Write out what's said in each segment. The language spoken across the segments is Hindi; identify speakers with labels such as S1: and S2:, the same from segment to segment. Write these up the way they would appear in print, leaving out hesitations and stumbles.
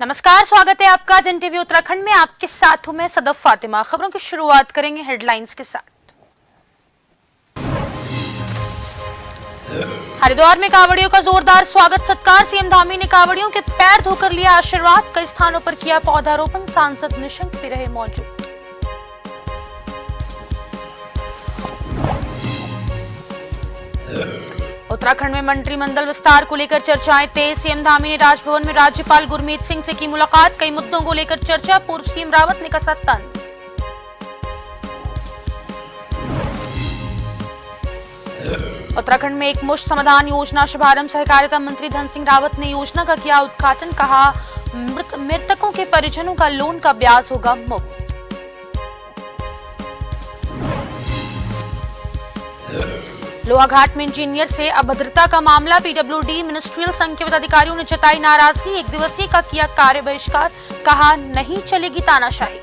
S1: नमस्कार, स्वागत है आपका जन टीवी उत्तराखंड में। आपके साथ हूं मैं सदफ फातिमा। खबरों की शुरुआत करेंगे हेडलाइंस के साथ। हरिद्वार में कांवड़ियों का जोरदार स्वागत सत्कार। सीएम धामी ने कांवड़ियों के पैर धोकर लिया आशीर्वाद। कई स्थानों पर किया पौधारोपण। सांसद निशंक भी रहे मौजूद। उत्तराखंड में मंत्रिमंडल विस्तार को लेकर चर्चाएं तेज। सीएम धामी ने राजभवन में राज्यपाल गुरमीत सिंह से की मुलाकात। कई मुद्दों को लेकर चर्चा। पूर्व सीएम रावत ने कसा तंज। उत्तराखंड में एक मुश्त समाधान योजना शुभारंभ। सहकारिता मंत्री धन सिंह रावत ने योजना का किया उद्घाटन। कहा मृतकों के परिजनों का लोन का ब्याज होगा मुफ्त। लोहाघाट में इंजीनियर से अभद्रता का मामला। पीडब्ल्यूडी मिनिस्ट्रियल संघ के पदाधिकारियों ने जताई नाराजगी। एक दिवसीय का किया कार्य बहिष्कार। कहा नहीं चलेगी तानाशाही।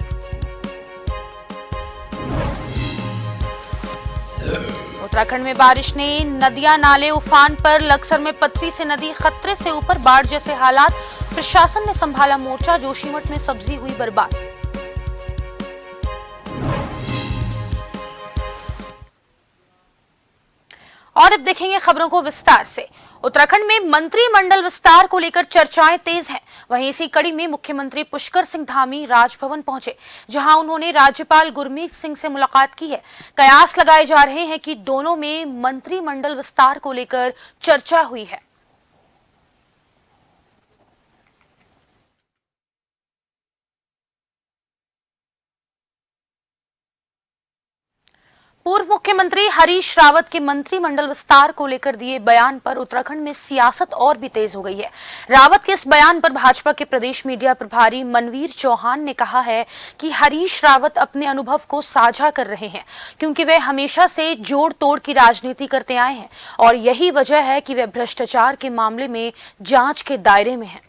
S1: उत्तराखंड में बारिश ने नदियां नाले उफान पर। लक्सर में पथरी से नदी खतरे से ऊपर। बाढ़ जैसे हालात। प्रशासन ने संभाला मोर्चा। जोशीमठ में सब्जी हुई बर्बाद। और अब देखेंगे खबरों को विस्तार से। उत्तराखंड में मंत्रिमंडल विस्तार को लेकर चर्चाएं तेज हैं। वहीं इसी कड़ी में मुख्यमंत्री पुष्कर सिंह धामी राजभवन पहुंचे, जहां उन्होंने राज्यपाल गुरमीत सिंह से मुलाकात की है। कयास लगाए जा रहे हैं कि दोनों में मंत्रिमंडल विस्तार को लेकर चर्चा हुई है। पूर्व मुख्यमंत्री हरीश रावत के मंत्रिमंडल विस्तार को लेकर दिए बयान पर उत्तराखंड में सियासत और भी तेज हो गई है। रावत के इस बयान पर भाजपा के प्रदेश मीडिया प्रभारी मनवीर चौहान ने कहा है कि हरीश रावत अपने अनुभव को साझा कर रहे हैं, क्योंकि वे हमेशा से जोड़ तोड़ की राजनीति करते आए हैं और यही वजह है कि वे भ्रष्टाचार के मामले में जांच के दायरे में हैं।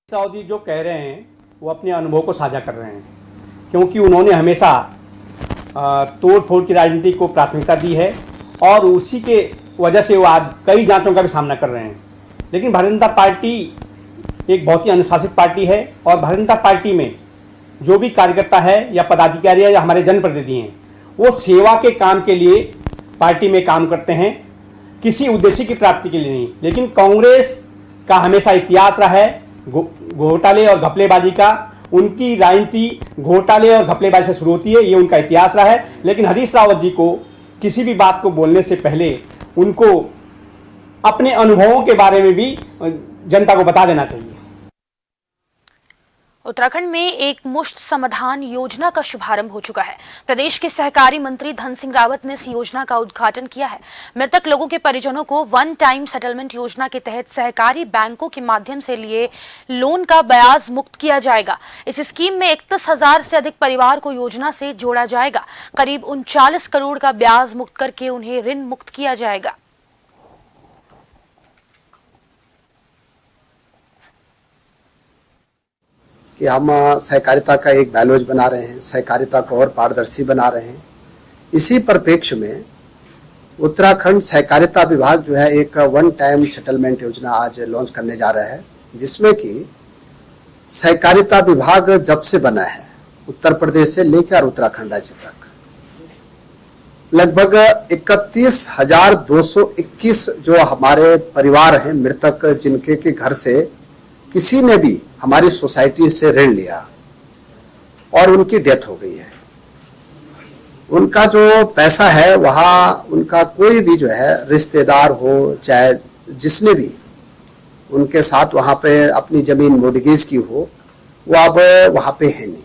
S2: साउदी जो कह रहे हैं वो अपने अनुभव को साझा कर रहे हैं, क्योंकि उन्होंने हमेशा तोड़ फोड़ की राजनीति को प्राथमिकता दी है और उसी के वजह से वो आज कई जांचों का भी सामना कर रहे हैं। लेकिन भारतीय जनता पार्टी एक बहुत ही अनुशासित पार्टी है और भारतीय जनता पार्टी में जो भी कार्यकर्ता है या पदाधिकारी है या हमारे जनप्रतिनिधि हैं, वो सेवा के काम के लिए पार्टी में काम करते हैं, किसी उद्देश्य की प्राप्ति के लिए नहीं। लेकिन कांग्रेस का हमेशा इतिहास रहा है घोटाले और घपलेबाजी का। उनकी राजनीति घोटाले और घपलेबाजी से शुरू होती है, ये उनका इतिहास रहा है। लेकिन हरीश रावत जी को किसी भी बात को बोलने से पहले उनको अपने अनुभवों के बारे में भी जनता को बता देना चाहिए।
S1: उत्तराखंड में एक मुश्त समाधान योजना का शुभारंभ हो चुका है। प्रदेश के सहकारी मंत्री धन सिंह रावत ने इस योजना का उद्घाटन किया है। मृतक लोगों के परिजनों को वन टाइम सेटलमेंट योजना के तहत सहकारी बैंकों के माध्यम से लिए लोन का ब्याज मुक्त किया जाएगा। इस स्कीम में 31,000 से अधिक परिवार को योजना से जोड़ा जाएगा। करीब 39 करोड़ का ब्याज मुक्त करके उन्हें ऋण मुक्त किया जाएगा।
S3: कि हम सहकारिता का एक बैलोज बना रहे हैं, सहकारिता को और पारदर्शी बना रहे हैं। इसी परिप्रेक्ष्य में उत्तराखंड सहकारिता विभाग जो है एक वन टाइम सेटलमेंट योजना आज लॉन्च करने जा रहा है, जिसमें कि सहकारिता विभाग जब से बना है उत्तर प्रदेश से लेकर उत्तराखंड राज्य तक लगभग 31,221 जो हमारे परिवार हैं मृतक, जिनके के घर से किसी ने भी हमारी सोसाइटी से ऋण लिया और उनकी डेथ हो गई है, उनका जो पैसा है वहाँ उनका कोई भी जो है रिश्तेदार हो चाहे जिसने भी उनके साथ वहाँ पे अपनी जमीन मोर्टगेज की हो, वो अब वहाँ पे है नहीं।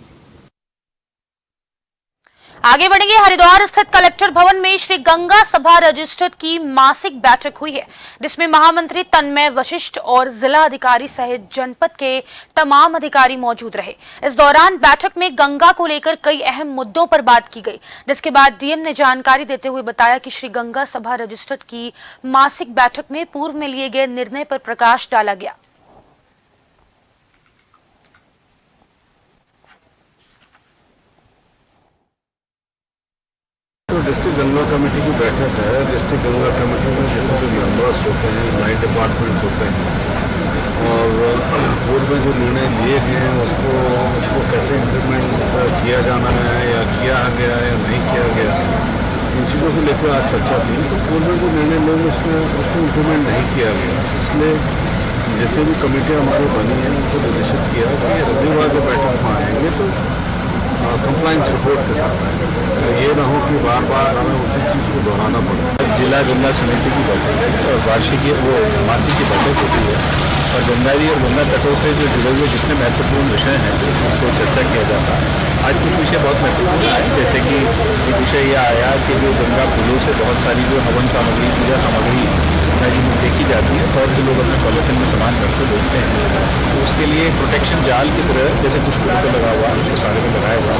S1: आगे बढ़ेंगे। हरिद्वार स्थित कलेक्टर भवन में श्री गंगा सभा रजिस्टर्ड की मासिक बैठक हुई है, जिसमें महामंत्री तन्मय वशिष्ठ और जिला अधिकारी सहित जनपद के तमाम अधिकारी मौजूद रहे। इस दौरान बैठक में गंगा को लेकर कई अहम मुद्दों पर बात की गई, जिसके बाद डीएम ने जानकारी देते हुए बताया कि श्री गंगा सभा रजिस्टर्ड की मासिक बैठक में पूर्व में लिए गए निर्णय पर प्रकाश डाला गया।
S4: डिस्ट्रिक्ट गंगा कमेटी की बैठक है। डिस्ट्रिक्ट गंगा कमेटी में जितने भी मेंबर्स होते हैं, 9 डिपार्टमेंट्स होते हैं, और बोर्ड में जो निर्णय लिए गए हैं उसको कैसे इम्प्लीमेंट किया जाना है या किया गया या नहीं किया गया, इन चीज़ों को लेकर आज चर्चा थी। तो बोर्ड में जो निर्णय लोग उसको इम्प्लीमेंट नहीं किया गया, इसलिए जितनी भी कमेटियाँ हमारी बनी हैं उनको निर्देशित किया कि रविवार जो बैठक में आएंगे तो कंप्लाइंस रिपोर्ट के साथ आए। तो ये ना हो कि बार बार हमें उसी चीज़ को दोहराना पड़े। जिला गंगा समिति की बैठक है और वार्षिक मासिक की बैठक होती है, और गंगारी और गंगा तटों से जो जुड़े हुए जितने महत्वपूर्ण विषय हैं उनको चर्चा किया जाता है। आज कुछ विषय बहुत महत्वपूर्ण आए, जैसे कि एक विषय यह आया कि जो गंगा पुलों से बहुत सारी जो हवन सामग्री, पूजा सामग्री गंगा जी में देखी जाती है, बहुत से लोग अपने पॉलिथीन में सामान करके बेचते हैं, तो उसके लिए प्रोटेक्शन जाल की तरह जैसे कुछ पुलों पर लगा हुआ, उसके सारे में लगाया हुआ,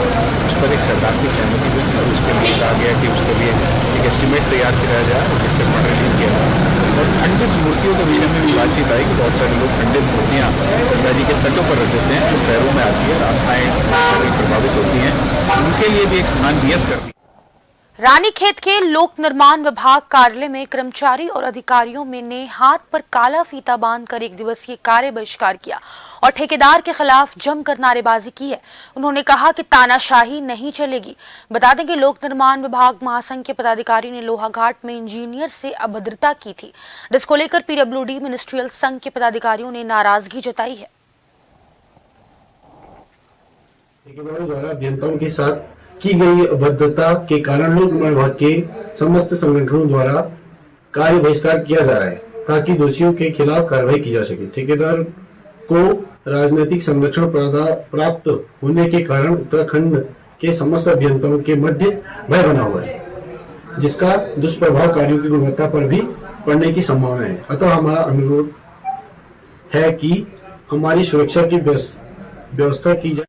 S4: उस पर एक सरकार की सहमति हुई और उसके लिए कहा गया कि उसके लिए एक एस्टीमेट तैयार किया जाए और जिससे फंड रिलीज किया जाए। और खंडित मूर्तियों के विषय में भी बातचीत आई कि बहुत सारे लोग खंडित मूर्तियाँ गंगा जी के तटों पर रख देते हैं, जो पैरों में आती है, रास्ताएँ प्रभावित होती हैं, उनके लिए भी एक स्थान नियत कर दी।
S1: रानीखेत के लोक निर्माण विभाग कार्यालय में कर्मचारी और अधिकारियों ने हाथ पर काला फीता बांधकर एक दिवसीय कार्य बहिष्कार किया और ठेकेदार के खिलाफ जमकर नारेबाजी की है। उन्होंने कहा कि तानाशाही नहीं चलेगी। बता दें कि लोक निर्माण विभाग महासंघ के पदाधिकारी ने लोहाघाट में इंजीनियर से अभद्रता की थी, जिसको लेकर पीडब्ल्यूडी मिनिस्ट्रियल संघ के पदाधिकारियों ने नाराजगी जताई है।
S5: ठेकेदारों द्वारा अभियंताओं के साथ की गई अभद्रता के कारण लोक निर्माण विभाग के समस्त संगठनों द्वारा कार्य बहिष्कार किया जा रहा है, ताकि दोषियों के खिलाफ कार्रवाई की जा सके। ठेकेदार को राजनीतिक संरक्षण प्राप्त होने के कारण उत्तराखंड के समस्त अभियंताओं के मध्य भय बना हुआ है, जिसका दुष्प्रभाव कार्यों की गुणवत्ता पर भी पड़ने की संभावना है। अतः हमारा अनुरोध है कि हमारी सुरक्षा की व्यवस्था की जाए।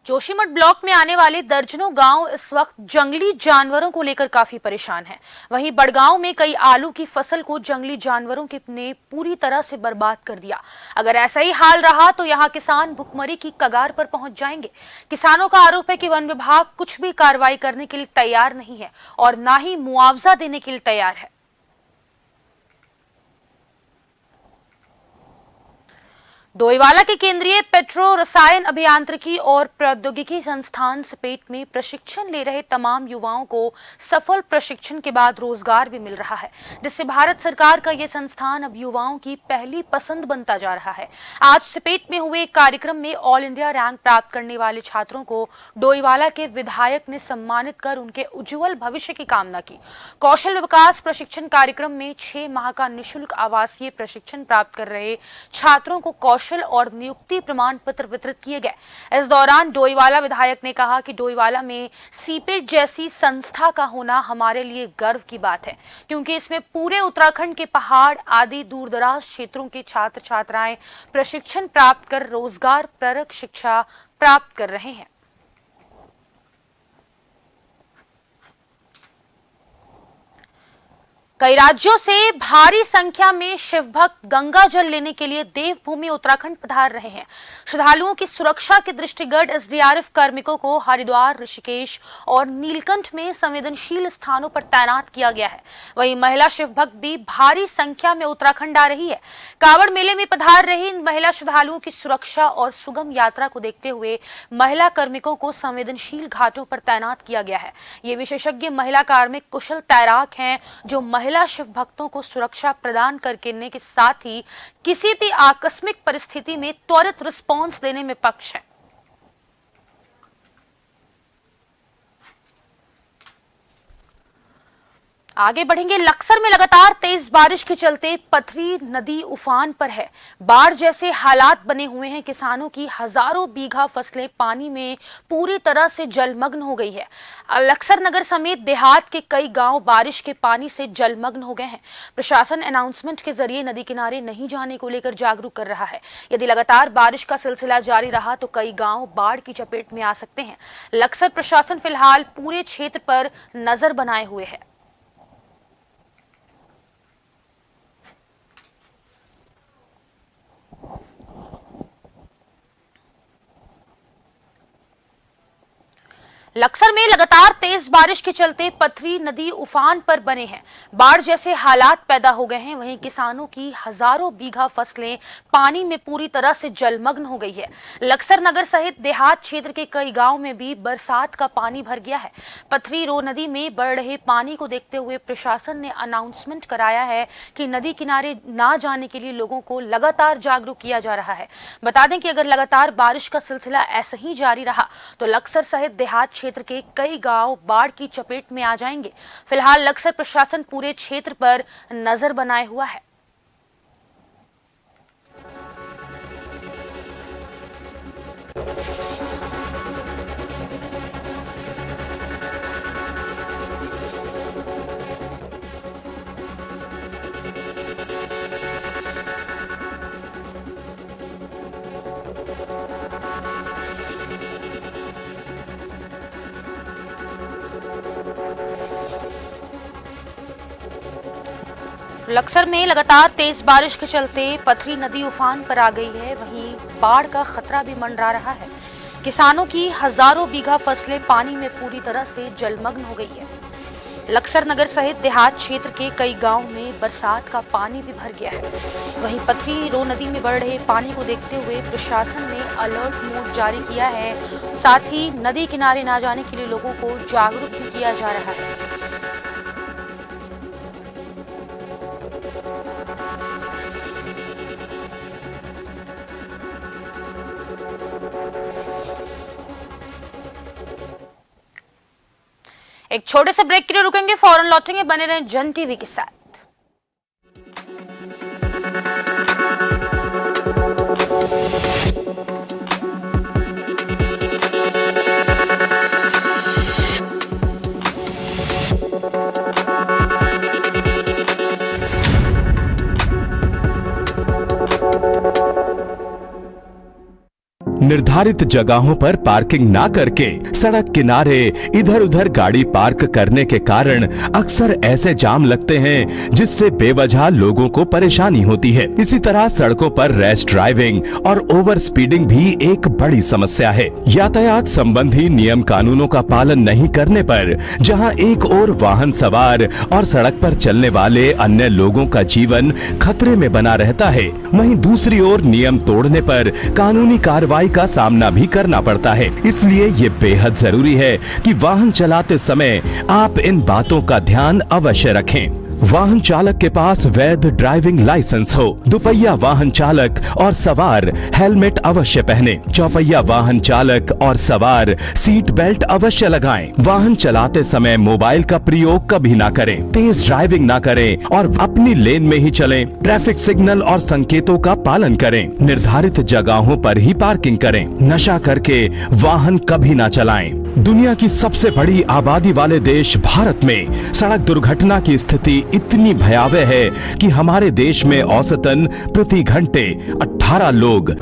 S1: जोशीमठ ब्लॉक में आने वाले दर्जनों गांव इस वक्त जंगली जानवरों को लेकर काफी परेशान हैं। वहीं बड़गांव में कई आलू की फसल को जंगली जानवरों ने पूरी तरह से बर्बाद कर दिया। अगर ऐसा ही हाल रहा तो यहां किसान भुखमरी की कगार पर पहुंच जाएंगे। किसानों का आरोप है कि वन विभाग कुछ भी कार्रवाई करने के लिए तैयार नहीं है और न ही मुआवजा देने के लिए तैयार है। डोईवाला के केंद्रीय पेट्रो रसायन अभियांत्रिकी और प्रौद्योगिकी संस्थान सिपेट में प्रशिक्षण ले रहे तमाम युवाओं को सफल प्रशिक्षण के बाद रोजगार भी मिल रहा है, जिससे भारत सरकार का यह संस्थान अब युवाओं की पहली पसंद बनता जा रहा है। आज सिपेट में हुए एक कार्यक्रम में ऑल इंडिया रैंक प्राप्त करने वाले छात्रों को डोईवाला के विधायक ने सम्मानित कर उनके उज्जवल भविष्य की कामना की। कौशल विकास प्रशिक्षण कार्यक्रम में 6 माह का निःशुल्क आवासीय प्रशिक्षण प्राप्त कर रहे छात्रों को कौशल और नियुक्ति प्रमाण पत्र वितरित किए गए। इस दौरान डोईवाला विधायक ने कहा कि डोईवाला में सीपेट जैसी संस्था का होना हमारे लिए गर्व की बात है, क्योंकि इसमें पूरे उत्तराखंड के पहाड़ आदि दूरदराज क्षेत्रों के छात्र छात्राएं प्रशिक्षण प्राप्त कर रोजगार परक शिक्षा प्राप्त कर रहे हैं। कई राज्यों से भारी संख्या में शिव भक्त गंगा जल लेने के लिए देवभूमि उत्तराखंड पधार रहे हैं। श्रद्धालुओं की सुरक्षा के दृष्टिगत एसडीआरएफ कार्मिकों को हरिद्वार, ऋषिकेश और नीलकंठ में संवेदनशील स्थानों पर तैनात किया गया है। वहीं महिला शिव भक्त भी भारी संख्या में उत्तराखंड आ रही है। कांवड़ मेले में पधार रही इन महिला श्रद्धालुओं की सुरक्षा और सुगम यात्रा को देखते हुए महिला कार्मिकों को संवेदनशील घाटों पर तैनात किया गया है। ये विशेषज्ञ महिला कार्मिक कुशल तैराक हैं, जो महिला शिव भक्तों को सुरक्षा प्रदान करने के साथ ही किसी भी आकस्मिक परिस्थिति में त्वरित रिस्पॉन्स देने में पक्ष है। आगे बढ़ेंगे। लक्सर में लगातार तेज बारिश के चलते पथरी नदी उफान पर है। बाढ़ जैसे हालात बने हुए हैं। किसानों की हजारों बीघा फसलें पानी में पूरी तरह से जलमग्न हो गई है। लक्सर नगर समेत देहात के कई गांव बारिश के पानी से जलमग्न हो गए हैं। प्रशासन अनाउंसमेंट के जरिए नदी किनारे नहीं जाने को लेकर जागरूक कर रहा है। यदि लगातार बारिश का सिलसिला जारी रहा तो कई गांव बाढ़ की चपेट में आ सकते हैं। लक्सर प्रशासन फिलहाल पूरे क्षेत्र पर नजर बनाए हुए है। लक्सर में लगातार तेज बारिश के चलते पथरी नदी उफान पर बने हैं। बाढ़ जैसे हालात पैदा हो गए हैं। वहीं किसानों की हजारों बीघा फसलें पानी में पूरी तरह से जलमग्न हो गई है। लक्सर नगर सहित देहात क्षेत्र के कई गांव में भी बरसात का पानी भर गया है। पथरी रो नदी में बढ़ रहे पानी को देखते हुए प्रशासन ने अनाउंसमेंट कराया है कि नदी किनारे ना जाने के लिए लोगों को लगातार जागरूक किया जा रहा है। बता दें कि अगर लगातार बारिश का सिलसिला ऐसा ही जारी रहा तो लक्सर सहित देहात क्षेत्र के कई गांव बाढ़ की चपेट में आ जाएंगे। फिलहाल लक्सर प्रशासन पूरे क्षेत्र पर नजर बनाए हुआ है। लक्सर में लगातार तेज बारिश के चलते पथरी नदी उफान पर आ गई है। वहीं बाढ़ का खतरा भी मंडरा रहा है। किसानों की हजारों बीघा फसलें पानी में पूरी तरह से जलमग्न हो गई है। लक्सर नगर सहित देहात क्षेत्र के कई गांव में बरसात का पानी भी भर गया है। वहीं पथरी रो नदी में बढ़ रहे पानी को देखते हुए प्रशासन ने अलर्ट मोड जारी किया है। साथ ही नदी किनारे ना जाने के लिए लोगों को जागरूक भी किया जा रहा है। एक छोटे से ब्रेक के लिए रुकेंगे, फौरन लौटेंगे। बने रहें जन टीवी के साथ।
S6: निर्धारित जगहों पर पार्किंग ना करके सड़क किनारे इधर उधर गाड़ी पार्क करने के कारण अक्सर ऐसे जाम लगते हैं जिससे बेवजह लोगों को परेशानी होती है। इसी तरह सड़कों पर रैश ड्राइविंग और ओवर स्पीडिंग भी एक बड़ी समस्या है। यातायात संबंधी नियम कानूनों का पालन नहीं करने पर जहां एक ओर वाहन सवार और सड़क पर चलने वाले अन्य लोगों का जीवन खतरे में बना रहता है, वहीं दूसरी ओर नियम तोड़ने पर कानूनी कार्रवाई का सामना भी करना पड़ता है। इसलिए ये बेहद जरूरी है कि वाहन चलाते समय आप इन बातों का ध्यान अवश्य रखें। वाहन चालक के पास वैध ड्राइविंग लाइसेंस हो। दुपहिया वाहन चालक और सवार हेलमेट अवश्य पहने। चौपहिया वाहन चालक और सवार सीट बेल्ट अवश्य लगाएं। वाहन चलाते समय मोबाइल का प्रयोग कभी ना करें। तेज ड्राइविंग ना करें और अपनी लेन में ही चलें। ट्रैफिक सिग्नल और संकेतों का पालन करें। निर्धारित जगहों पर ही पार्किंग करें। नशा करके वाहन कभी ना चलाएं। दुनिया की सबसे बड़ी आबादी वाले देश भारत में सड़क दुर्घटना की स्थिति इतनी भयावह है कि हमारे देश में औसतन प्रति घंटे 18 लोग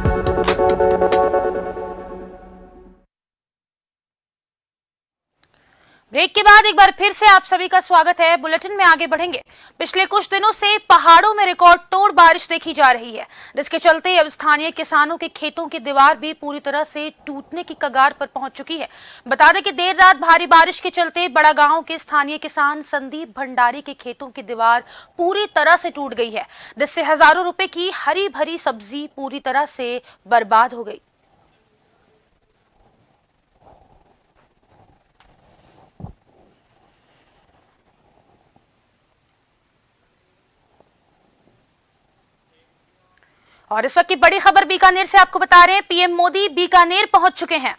S1: ब्रेक के बाद एक बार फिर से आप सभी का स्वागत है। बुलेटिन में आगे बढ़ेंगे। पिछले कुछ दिनों से पहाड़ों में रिकॉर्ड तोड़ बारिश देखी जा रही है, जिसके चलते अब स्थानीय किसानों के खेतों की दीवार भी पूरी तरह से टूटने की कगार पर पहुंच चुकी है। बता दें कि देर रात भारी बारिश के चलते बड़ा गांव के स्थानीय किसान संदीप भंडारी के खेतों की दीवार पूरी तरह से टूट गई है, जिससे हजारों रुपए की हरी भरी सब्जी पूरी तरह से बर्बाद हो गई। और इस वक्त की बड़ी खबर बीकानेर से आपको बता रहे हैं, पीएम मोदी बीकानेर पहुंच चुके हैं।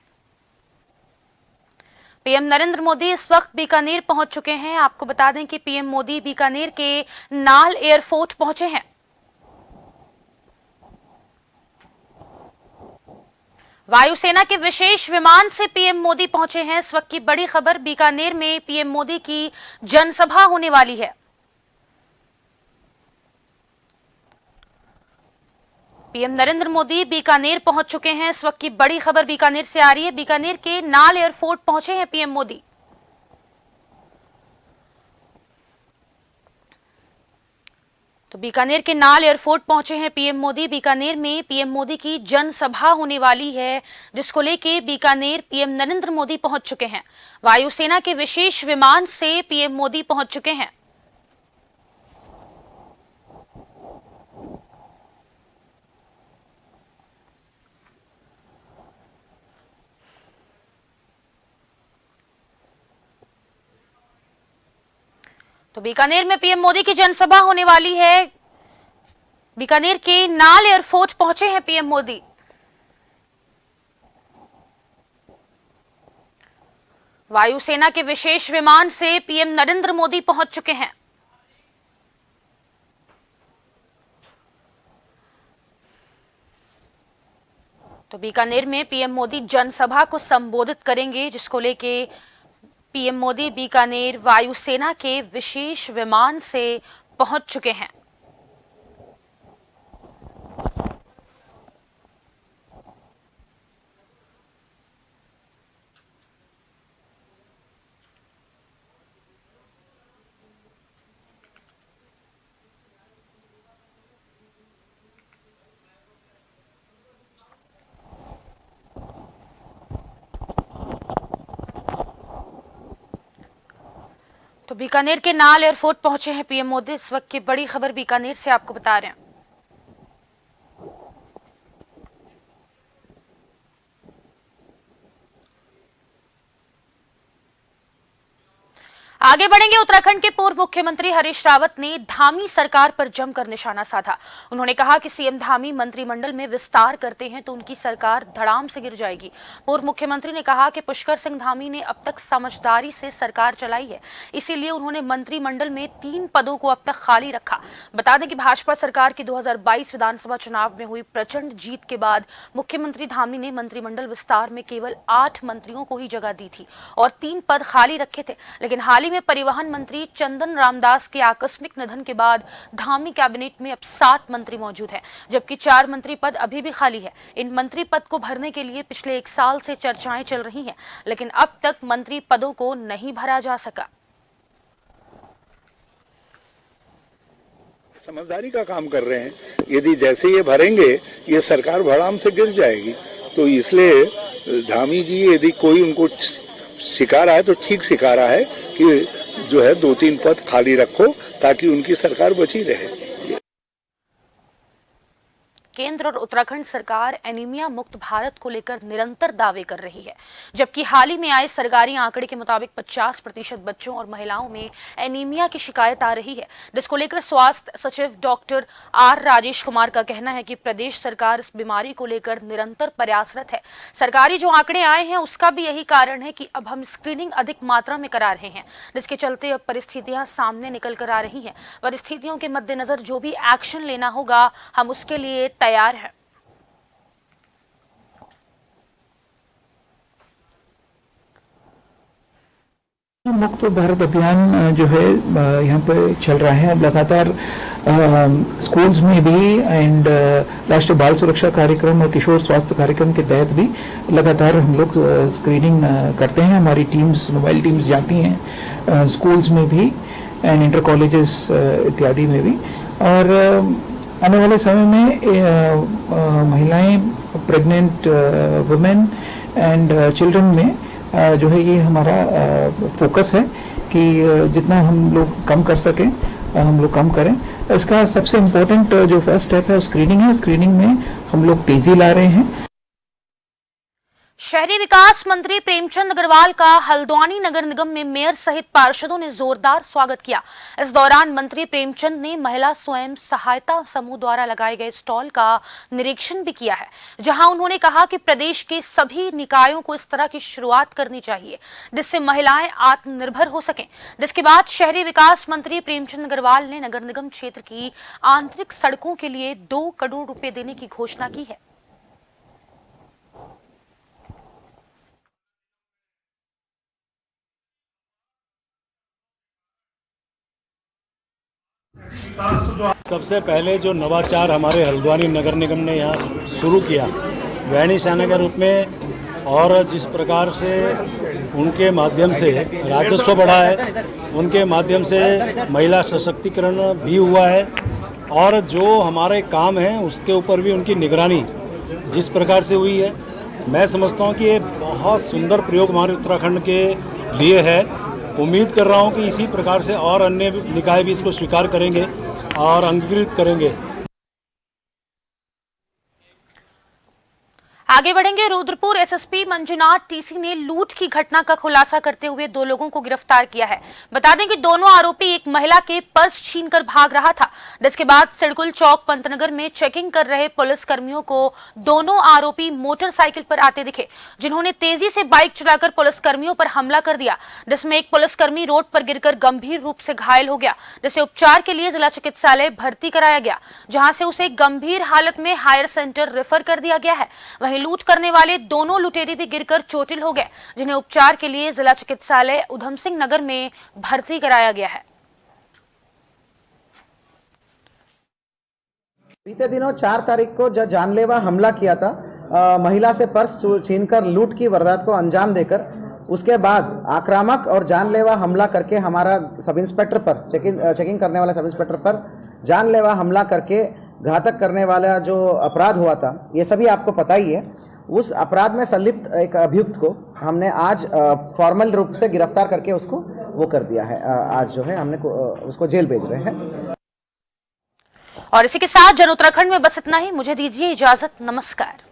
S1: पीएम नरेंद्र मोदी इस वक्त बीकानेर पहुंच चुके हैं। आपको बता दें कि पीएम मोदी बीकानेर के नाल एयरपोर्ट पहुंचे हैं। वायुसेना के विशेष विमान से पीएम मोदी पहुंचे हैं। इस वक्त की बड़ी खबर, बीकानेर में पीएम मोदी की जनसभा होने वाली है। पीएम नरेंद्र मोदी बीकानेर पहुंच चुके हैं। इस वक्त की बड़ी खबर बीकानेर से आ रही है। बीकानेर के नाल एयरपोर्ट पहुंचे हैं पीएम मोदी। तो बीकानेर के नाल एयरपोर्ट पहुंचे हैं पीएम मोदी। बीकानेर में पीएम मोदी की जनसभा होने वाली है, जिसको लेके बीकानेर पीएम नरेंद्र मोदी पहुंच चुके हैं। वायुसेना के विशेष विमान से पीएम मोदी पहुंच चुके हैं। तो बीकानेर में पीएम मोदी की जनसभा होने वाली है। बीकानेर के नाल एयरपोर्ट पहुंचे हैं पीएम मोदी। वायुसेना के विशेष विमान से पीएम नरेंद्र मोदी पहुंच चुके हैं। तो बीकानेर में पीएम मोदी जनसभा को संबोधित करेंगे, जिसको लेके पीएम मोदी बीकानेर वायुसेना के विशेष विमान से पहुंच चुके हैं। तो बीकानेर के नाल एयरपोर्ट पहुंचे हैं पीएम मोदी। इस वक्त की बड़ी खबर बीकानेर से आपको बता रहे हैं। आगे बढ़ेंगे। उत्तराखंड के पूर्व मुख्यमंत्री हरीश रावत ने धामी सरकार पर जमकर निशाना साधा। उन्होंने कहा कि सीएम धामी मंत्रिमंडल में विस्तार करते हैं तो उनकी सरकार धड़ाम से गिर जाएगी। पूर्व मुख्यमंत्री ने कहा कि पुष्कर सिंह धामी ने अब तक समझदारी से सरकार चलाई है, इसीलिए उन्होंने मंत्रिमंडल में 3 पदों को अब तक खाली रखा। बता दें कि भाजपा सरकार की 2022 विधानसभा चुनाव में हुई प्रचंड जीत के बाद मुख्यमंत्री धामी ने मंत्रिमंडल विस्तार में केवल 8 मंत्रियों को ही जगह दी थी और 3 पद खाली रखे थे। लेकिन हाल ही में परिवहन मंत्री चंदन रामदास के आकस्मिक निधन के बाद धामी कैबिनेट में अब 7 मंत्री मौजूद हैं, जबकि 4 मंत्री पद अभी भी खाली है। इन मंत्री पद को भरने के लिए पिछले 1 साल से चर्चाएं चल रही हैं, लेकिन अब तक मंत्री पदों को नहीं भरा जा सका।
S7: समझदारी का काम कर रहे हैं। यदि जैसे ये भरेंगे ये सरकार भड़ाम से गिर जाएगी, तो इसलिए धामी जी यदि कोई उनको सिखा रहा है तो ठीक सिखा रहा है कि जो है 2-3 पद खाली रखो ताकि उनकी सरकार बची रहे।
S1: केंद्र और उत्तराखंड सरकार एनीमिया मुक्त भारत को लेकर निरंतर दावे कर रही है, जबकि हाल ही में आए सरकारी आंकड़े के मुताबिक 50% बच्चों और महिलाओं में एनीमिया की शिकायत आ रही है, जिसको लेकर स्वास्थ्य सचिव डॉक्टर आर राजेश कुमार का कहना है कि प्रदेश सरकार इस बीमारी को लेकर निरंतर प्रयासरत है। सरकारी जो आंकड़े आए हैं उसका भी यही कारण है कि अब हम स्क्रीनिंग अधिक मात्रा में करा रहे हैं, जिसके चलते अब परिस्थितियां सामने निकल कर आ रही हैं। परिस्थितियों के मद्देनजर जो भी एक्शन लेना होगा हम उसके लिए तैयार है।
S8: मुक्त भारत अभियान जो है यहाँ पे चल रहा है लगातार। स्कूल्स में भी एंड राष्ट्रीय बाल सुरक्षा कार्यक्रम और किशोर स्वास्थ्य कार्यक्रम के तहत भी लगातार हम लोग स्क्रीनिंग करते हैं। हमारी टीम्स, मोबाइल टीम्स जाती हैं स्कूल्स में भी एंड इंटर कॉलेजेस इत्यादि में भी। और आने वाले समय में महिलाएं, प्रेग्नेंट वुमेन एंड चिल्ड्रन में जो है ये हमारा फोकस है कि जितना हम लोग कम कर सकें हम लोग कम करें। इसका सबसे इम्पोर्टेंट जो फर्स्ट स्टेप है स्क्रीनिंग है। स्क्रीनिंग में हम लोग तेजी ला रहे हैं।
S1: शहरी विकास मंत्री प्रेमचंद अग्रवाल का हल्द्वानी नगर निगम में मेयर सहित पार्षदों ने जोरदार स्वागत किया। इस दौरान मंत्री प्रेमचंद ने महिला स्वयं सहायता समूह द्वारा लगाए गए स्टॉल का निरीक्षण भी किया है, जहां उन्होंने कहा कि प्रदेश के सभी निकायों को इस तरह की शुरुआत करनी चाहिए जिससे महिलाएं आत्मनिर्भर हो सकें। जिसके बाद शहरी विकास मंत्री प्रेमचंद अग्रवाल ने नगर निगम क्षेत्र की आंतरिक सड़कों के लिए 2 करोड़ रुपए देने की घोषणा की है।
S9: सबसे पहले जो नवाचार हमारे हल्द्वानी नगर निगम ने यहाँ शुरू किया वैनी सेना के रूप में, और जिस प्रकार से उनके माध्यम से राजस्व बढ़ा है, उनके माध्यम से महिला सशक्तिकरण भी हुआ है और जो हमारे काम हैं उसके ऊपर भी उनकी निगरानी जिस प्रकार से हुई है, मैं समझता हूँ कि ये बहुत सुंदर प्रयोग हमारे उत्तराखंड के लिए है। उम्मीद कर रहा हूँ कि इसी प्रकार से और अन्य निकाय भी इसको स्वीकार करेंगे और अंगीकृत करेंगे।
S1: आगे बढ़ेंगे। रुद्रपुर एसएसपी मंजुनाथ टीसी ने लूट की घटना का खुलासा करते हुए 2 लोगों को गिरफ्तार किया है। बता दें कि दोनों आरोपी एक महिला के पर्स छीनकर भाग रहा था, जिसके बाद सिडकुल चौक पंतनगर में चेकिंग कर रहे पुलिस कर्मियों को दोनों आरोपी मोटरसाइकिल पर आते दिखे, जिन्होंने तेजी से बाइक चलाकर पुलिस कर्मियों पर हमला कर दिया, जिसमें एक पुलिसकर्मी रोड पर गिरकर गंभीर रूप से घायल हो गया, जिसे उपचार के लिए जिला चिकित्सालय भर्ती कराया गया, जहां से उसे गंभीर हालत में हायर सेंटर रेफर कर दिया गया है। वहीं लूट करने वाले दोनों लुटेरे भी गिरकर चोटिल हो गए, जिन्हें उपचार के लिए जिला चिकित्सालय उधम सिंह नगर में भर्ती कराया गया है।
S10: बीते दिनों 4 तारीख को जो जानलेवा हमला किया था, महिला से पर्स छीनकर लूट की वारदात को अंजाम देकर उसके बाद आक्रामक और जानलेवा हमला करके हमारा सब इंस्पेक्टर पर चेकिंग करने वाला सब इंस्पेक्टर पर जानलेवा हमला करके घातक करने वाला जो अपराध हुआ था, ये सभी आपको पता ही है। उस अपराध में संलिप्त एक अभियुक्त को हमने आज फॉर्मल रूप से गिरफ्तार करके उसको वो कर दिया है। आज जो है हमने उसको जेल भेज रहे हैं।
S1: और इसी के साथ जन उत्तराखंड में बस इतना ही। मुझे दीजिए इजाजत। नमस्कार।